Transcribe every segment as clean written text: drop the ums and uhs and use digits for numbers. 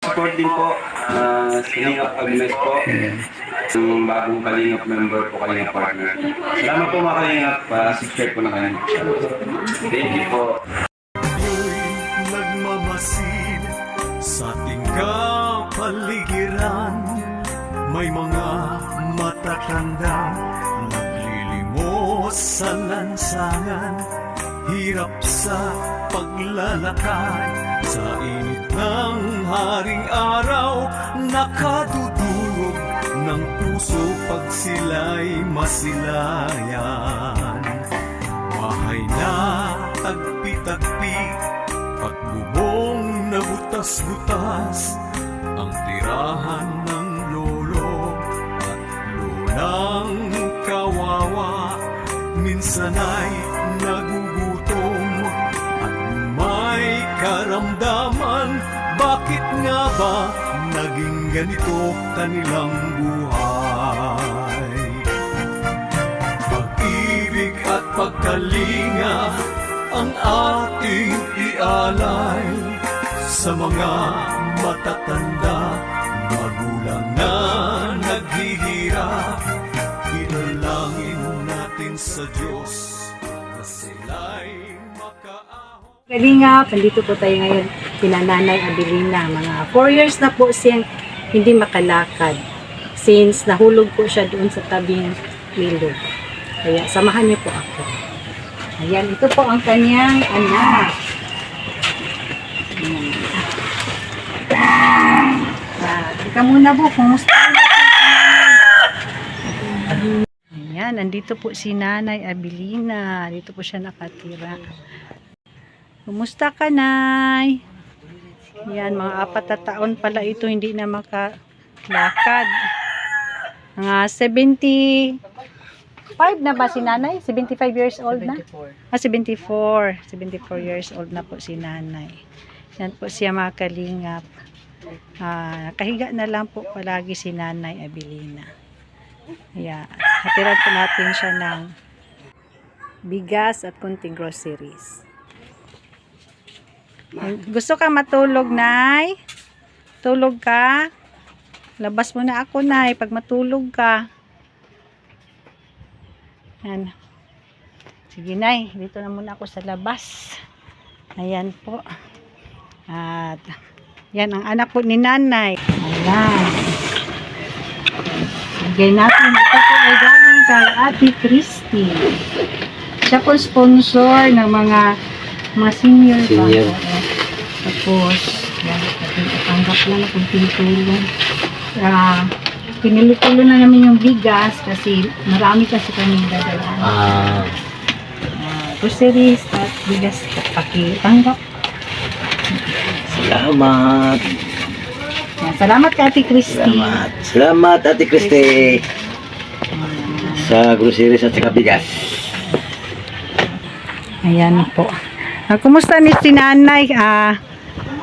Support din po, Kalingap Agnes po, yung bagong Kalingap member po, Kalingap partner. Salamat po mga Kalingap, subscribe po na kayo. Thank you po. Nagmamasid sa ating kapaligiran, may mga matatanda naglilimos sa lansangan, hirap sa paglalakad sa init ng haring araw, nakadudulog ng puso pag sila'y masilayan. Bahay na tagpi-tagpi at bubong na butas-butas, ang tirahan ng lolo at lolang kawawa. Minsan ay nagugutom at may karamdaman. Bakit nga ba naging ganito kanilang buhay? Pag-ibig at pagkalinga ang ating ialay sa mga matatanda, magulang na naghihirap. Ilalangin natin sa Diyos na sila'y makaahon. Kalingap, nandito po tayo ngayon kina Nanay Abilina. Mga 4 years na po siyang hindi makalakad since nahulog po siya doon sa tabing ilog. Kaya samahan niyo po ako. Ayan, ito po ang kanyang anak. Ika muna po, kumusta? Ayan, nandito po si Nanay Abilina. Dito po siya nakatira. Kumusta ka, Nay? Ayan, mga 4 na taon pala ito hindi na makalakad. Mga 75 na ba si Nanay? 75 years old na? 74. 74 years old na po si Nanay. Yan po siya mga kalingap. Nakahiga na lang po palagi si Nanay Abilina. Ayan, hatiran po natin siya ng bigas at kunting groceries. Gusto ka matulog, Nay? Tulog ka? Labas mo na ako, Nay, pag matulog ka. Yan. Sige, Nay, dito na muna ako sa labas. Ayan po. At yan ang anak po ni Nanay. Ayan. Sige natin. Ito po ay galing kay Ate Christy. Siya po sponsor ng mga senior. Tapos yan, tanggap lang na kung tinutulong. Pinilitulo na namin yung bigas kasi marami kasi kami dadalaan. Groceries at bigas pakitanggap. Salamat. Salamat kay Ate Christy. Salamat Ate Christy. Sa groceries at saka bigas. Ayan po. Kumusta ni si Nanay?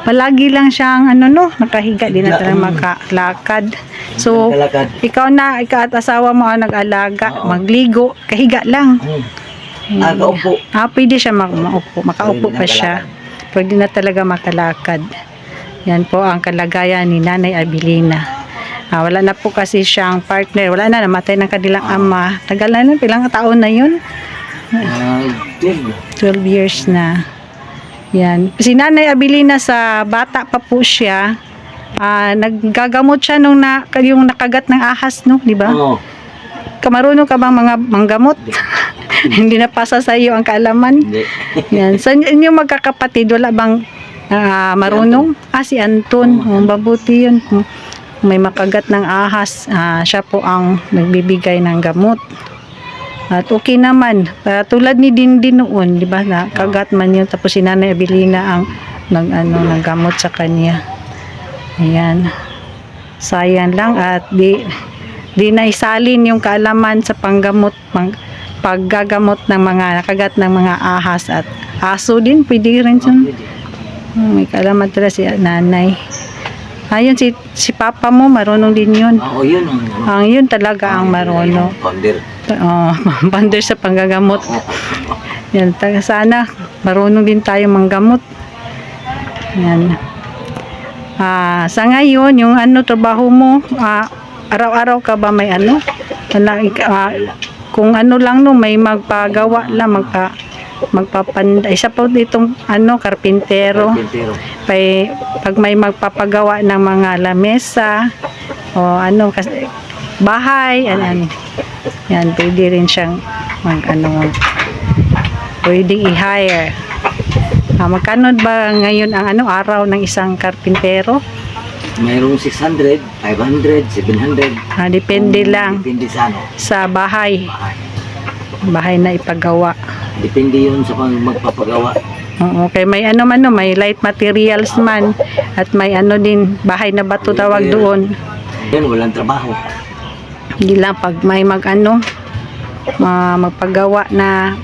Palagi lang siyang nakahiga, di na talaga makalakad. So, ikaw at asawa mo ang nag-alaga, magligo, kahiga lang. Makaupo. Pwede siya makaupo pa siya. Pwede na talaga makalakad. Yan po ang kalagayan ni Nanay Abilina. Wala na po kasi siyang partner. Wala na, namatay ng kanilang ama. Tagal na nun, ilang taon na yun? 12 years na. Yan. Si Nanay Abilina sa bata pa po siya, naggagamot siya nung yung nakagat ng ahas, no? Di ba? Oo. Kamarunong ka bang mga manggamot? Hindi na pasa sa iyo ang kaalaman? Hindi. Yan. Sa inyong magkakapatid, wala bang marunong? Si Anton. Mabuti yun. Kung may makagat ng ahas, siya po ang nagbibigay ng gamot. At okay naman. Tulad ni Dindin noon, di ba? Nakagat man yun. Tapos si Nanay Abilina ang naggamot sa kanya. Ayan. Sayang lang at di naisalin yung kaalaman sa paggagamot ng mga nakagat ng mga ahas at aso din. Pwede rin siya. May kaalaman talaga si Nanay. Ayun, si Papa mo, marunong din yun. Oo, yun. Yun talaga ang marunong. Founder. Bander sa panggagamot. Yan, sana marunong din tayo manggamot. Yan. Sa ngayon, yung trabaho mo, araw-araw ka ba may kung lang may magpagawa lang, magpapanda. Isa po ditong karpintero. Pag may magpapagawa ng mga lamesa o kasi bahay, yan, pwede rin siyang pwedeng i-hire. Magkano ba ngayon ang araw ng isang karpintero? Mayroong 600, 500, 700. Depende lang Depende sa bahay. bahay. Bahay na ipagawa. Depende yun sa magpapagawa. Oo, okay, may may light materials man at may din, bahay na bato tawag doon. Yan, walang trabaho. Hindi lang pag may magpagawa na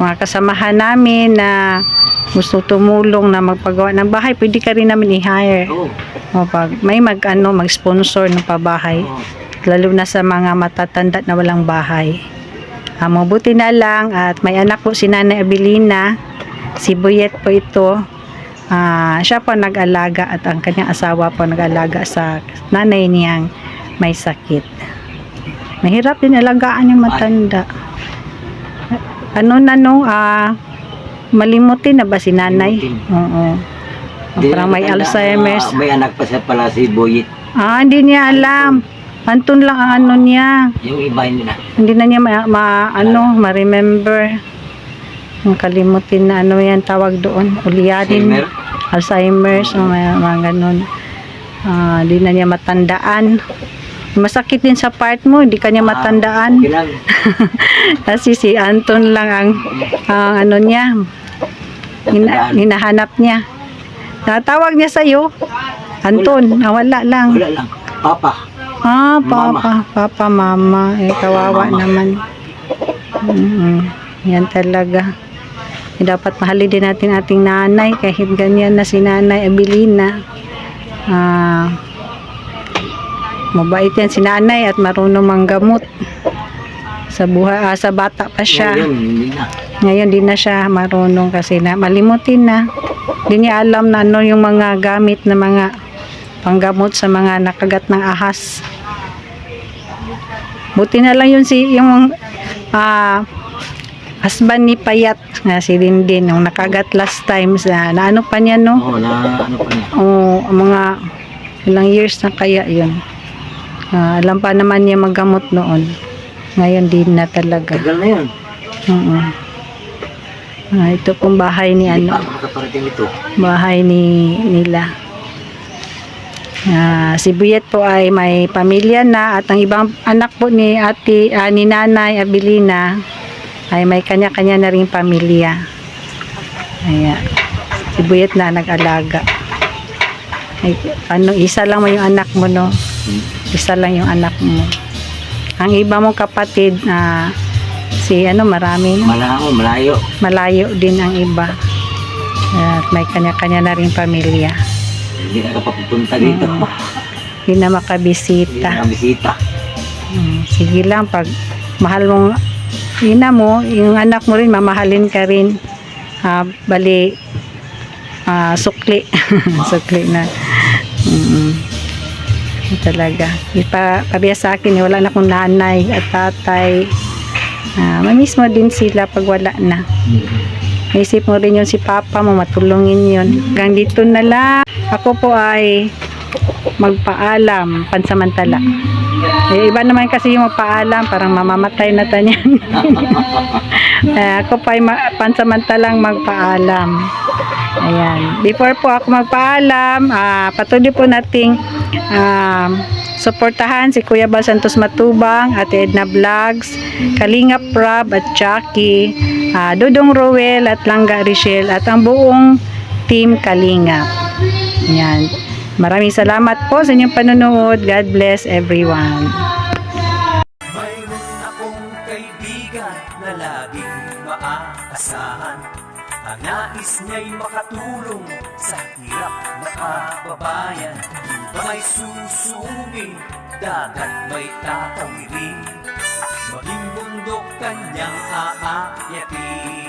mga kasamahan namin na gusto tumulong na magpagawa ng bahay, pwede ka rin namin i-hire. O pag may mag-sponsor ng pabahay, lalo na sa mga matatanda na walang bahay. Mabuti na lang at may anak po si Nanay Abilina, si Buyet po ito. Siya po nag-alaga at ang kanyang asawa po nag-alaga sa nanay niyang may sakit. Mahirap din alagaan yung matanda. Malimutin na ba si nanay? Oo. Parang may Alzheimer's. May anak pa siya pala si Boyet. Hindi niya alam. Anton lang ang niya. Yung iba nila. Hindi na niya ma-remember. Kalimutin na yan tawag doon. Ulianin. Alzheimer's. Mga ganun. Hindi na niya matandaan. Masakit din sa part mo, hindi kanya matandaan. Okay lang. Kasi si Anton lang ang niya. Hinahanap niya. Natawag niya sa'yo. Anton, wala lang. Wala lang. Papa. Papa. Papa, mama. Kawawa naman. Yan talaga. Dapat mahalin din natin ating nanay kahit ganyan na si Nanay Abilina. Mabait yan si nanay at marunong manggamot sa buhay, sa bata pa siya. Ngayon di na siya marunong kasi malimutin na. Di niya alam na yung mga gamit na mga panggamot sa mga nakagat ng ahas. Buti na lang yung husband ni Payat na si Dindin yung nakagat last time sa pa niya no? Pa niya. Mga ilang years na kaya yun. Alam pa naman niya maggamot noon. Ngayon din na talaga. Tagal na yun. Ito pong bahay ni Hindi pa makaparating ito. bahay nila. Si Buyet po ay may pamilya na at ang ibang anak po ni ni Nanay Abilina ay may kanya-kanya na rin pamilya. Ayan. Si Buyet na nag-alaga. Isa lang mo yung anak mo, no? Isa lang yung anak mo. Ang iba mong kapatid, marami na. Malayo. Malayo din ang iba. At may kanya-kanya na rin pamilya. Hindi na kapapunta dito. Hindi na makabisita. Sige lang, pag mahal mong ina mo, yung anak mo rin, mamahalin ka rin. Sukli. Sukli na. Talaga. Pabiya sa akin, wala na akong nanay at tatay. Mamiss mo din sila pag wala na. Naisip mo rin yun si Papa mo, matulungin yun. Hanggang dito na lang. Ako po ay magpaalam pansamantala. Iba naman kasi yung magpaalam, parang mamamatay na tanyan. Ako po ay pansamantalang magpaalam. Ayan. Before po ako magpaalam, patuloy po nating suportahan si Kuya Bal Santos Matubang, Ate Edna Vlogs, Kalingap Rob at Jackie, Dudong Roel at Langga Richelle at ang buong team Kalingap. Ayan. Maraming salamat po sa inyong panonood. God bless everyone. Mayroon akong kaibigan na laging maaasahan. Ang nais niya'y makatulong sa hirap na kababayan. Ba may susungin, dagat may tatawirin, maging mundo bundok kanyang aayatin.